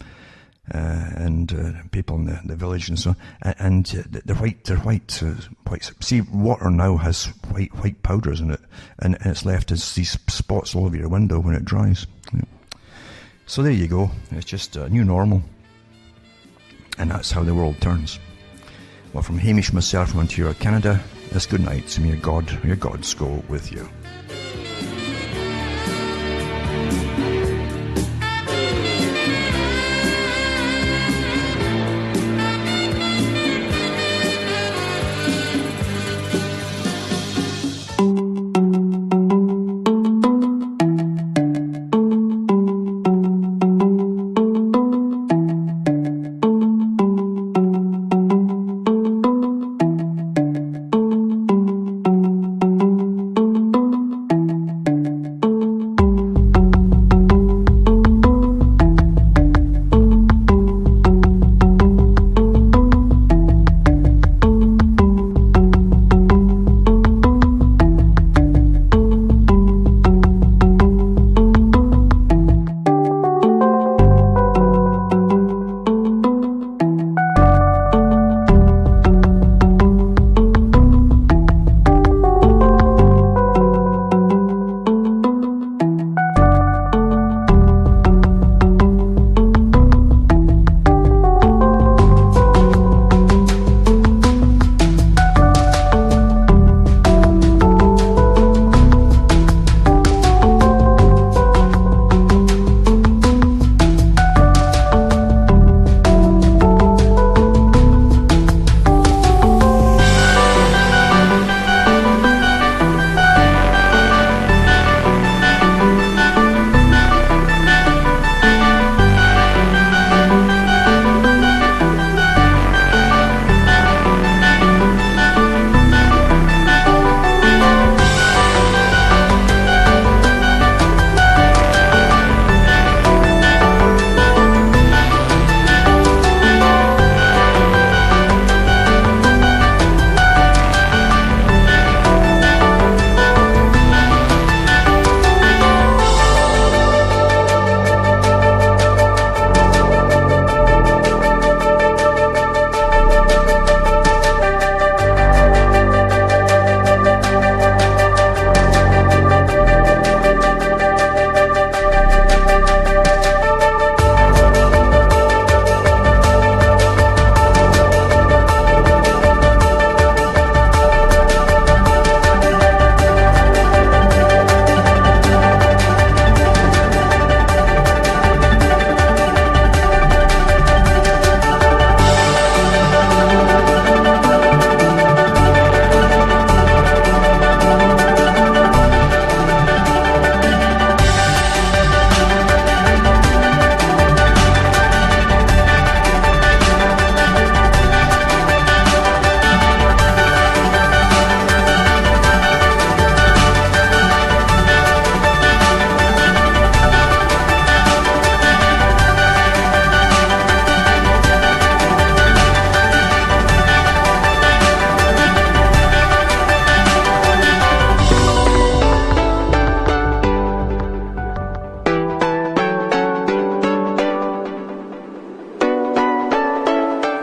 and people in the village and so on, and they're white. See, water now has white powders in it, and it's left as these spots all over your window when it dries. Yeah. So there you go. It's just a new normal, and that's how the world turns. Well, from Hamish myself from Ontario, Canada, this good night. May your gods go with you.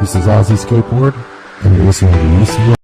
This is Ozzy Skateboard, and you're listening to UCO.